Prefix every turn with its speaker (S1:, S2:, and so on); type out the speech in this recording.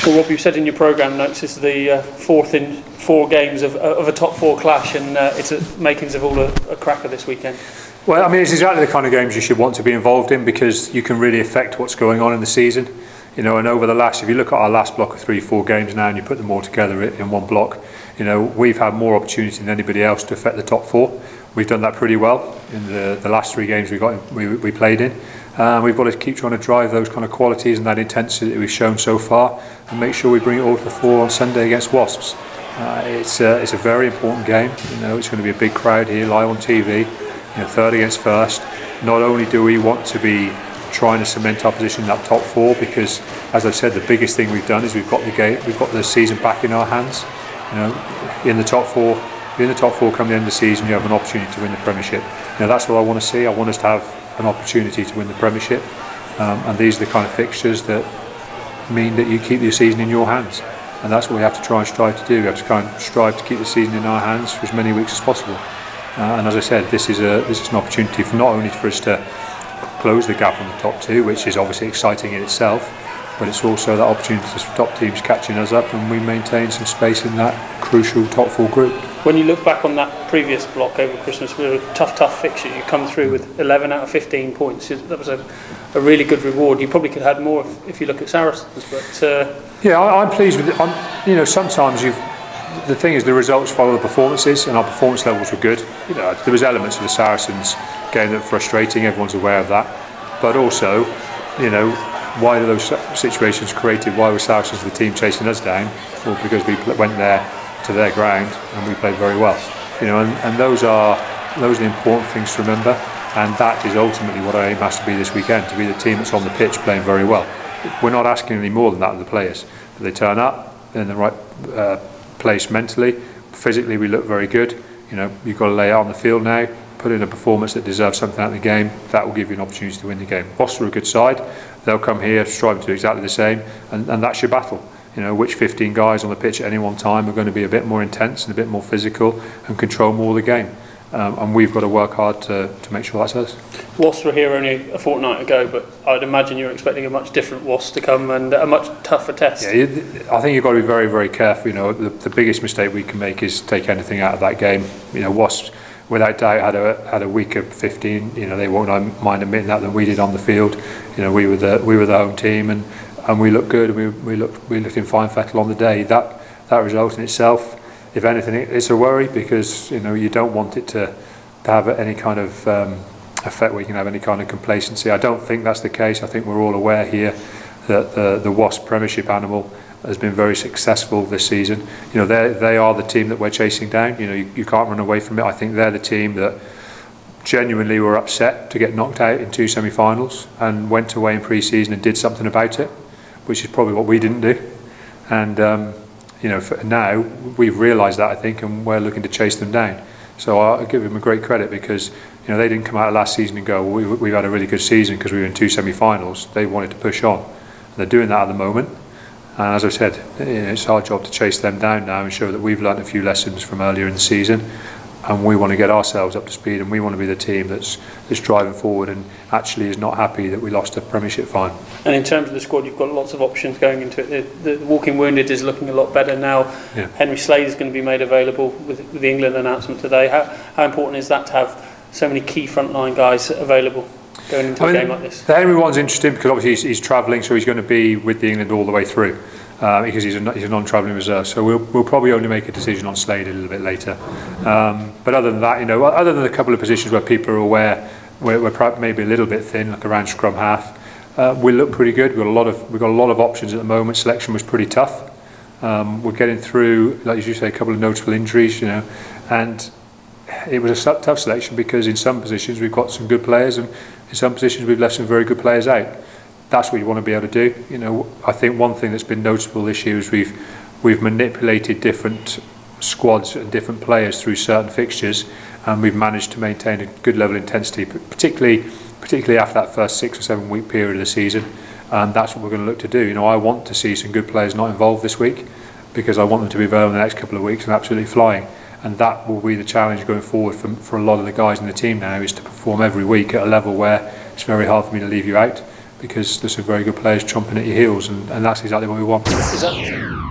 S1: Well, Rob, you said in your programme notes this is the fourth in 4 games of a top 4 clash, and it's makings of all a cracker this weekend.
S2: Well, I mean, it's exactly the kind of games you should want to be involved in, because you can really affect what's going on in the season. You know, and over the last, if you look at our last block of 3-4 games now and you put them all together in one block, you know, we've had more opportunity than anybody else to affect the top 4. We've done that pretty well in the last 3 games we played in. We've got to keep trying to drive those kind of qualities and that intensity that we've shown so far, and make sure we bring it all to the fore on Sunday against Wasps. It's a very important game. You know, it's going to be a big crowd here, live on TV. You know, third against first. Not only do we want to be trying to cement our position in that top 4, because, as I've said, the biggest thing we've done is we've got the season back in our hands. You know, in the top 4 come the end of the season, you have an opportunity to win the Premiership. You know, that's what I want to see. I want us to have an opportunity to win the Premiership, and these are the kind of fixtures that mean that you keep your season in your hands, and that's what we have to try and strive to do. We have to kind of strive to keep the season in our hands for as many weeks as possible. And as I said, this is an opportunity for not only for us to close the gap on the top 2, which is obviously exciting in itself, but it's also that opportunity for top teams catching us up, and we maintain some space in that crucial top 4 group. When
S1: you look back on that previous block over Christmas, we were a tough fixture. You come through with 11 out of 15 points. That was a really good reward. You probably could have had more if you look at Saracens, but
S2: yeah, I'm pleased with it. You know, sometimes the thing is, the results follow the performances, and our performance levels were good. You know, there was elements of the Saracens game that were frustrating. Everyone's aware of that. But also, you know, why are those situations created? Why were Saracens the team chasing us down? Well, because we went there to their ground and we played very well. You know, and those are the important things to remember. And that is ultimately what our aim has to be this weekend: to be the team that's on the pitch playing very well. We're not asking any more than that of the players. But they turn up in the right place mentally, physically we look very good. You know, you've got to lay out on the field now, put in a performance that deserves something out of the game. That will give you an opportunity to win the game. Wasps are a good side. They'll come here striving to do exactly the same, and that's your battle. You know, which 15 guys on the pitch at any one time are going to be a bit more intense and a bit more physical and control more of the game. And we've got to work hard to make sure that's us.
S1: Wasps were here only a fortnight ago, but I'd imagine you're expecting a much different Wasps to come and a much tougher test.
S2: Yeah, I think you've got to be very, very careful. You know, the biggest mistake we can make is take anything out of that game. You know, Wasps, without doubt, had a weaker 15. You know, they won't mind admitting that than we did on the field. You know, we were the home team, and we looked good. We looked in fine fettle on the day. That result in itself, if anything, it's a worry, because you know you don't want it to have any kind of effect where you can have any kind of complacency. I don't think that's the case. I think we're all aware here that the Wasp Premiership animal has been very successful this season. You know, they are the team that we're chasing down. You know, you can't run away from it. I think they're the team that genuinely were upset to get knocked out in 2 semi-finals and went away in pre-season and did something about it, which is probably what we didn't do. And you know, now we've realised that, I think, and we're looking to chase them down. So I give them a great credit, because you know, they didn't come out of last season and go, well, we've had a really good season because we were in 2 semi-finals. They wanted to push on. And they're doing that at the moment. And as I said, you know, it's our job to chase them down now and show that we've learnt a few lessons from earlier in the season, and we want to get ourselves up to speed, and we want to be the team that's driving forward and actually is not happy that we lost a Premiership final.
S1: And in terms of the squad, you've got lots of options going into it. The walking wounded is looking a lot better now. Yeah. Henry Slade is going to be made available with the England announcement today. How important is that to have so many key frontline guys available going into a game like this?
S2: The Henry one's interesting because obviously he's travelling, so he's going to be with the England all the way through. Because he's a non-travelling reserve, so we'll probably only make a decision on Slade a little bit later. But other than that, you know, other than a couple of positions where people are aware we're perhaps maybe a little bit thin, like around scrum half, we look pretty good. We've got a lot of options at the moment. Selection was pretty tough. We're getting through, like you say, a couple of notable injuries, you know, and it was a tough selection because in some positions we've got some good players, and in some positions we've left some very good players out. That's what you want to be able to do. You know, I think one thing that's been noticeable this year is we've manipulated different squads and different players through certain fixtures, and we've managed to maintain a good level of intensity, particularly after that first 6 or 7 week period of the season. And that's what we're going to look to do. You know, I want to see some good players not involved this week, because I want them to be available in the next couple of weeks and absolutely flying. And that will be the challenge going forward for a lot of the guys in the team now, is to perform every week at a level where it's very hard for me to leave you out. because there's some very good players chomping at your heels, and that's exactly what we want.
S1: Is that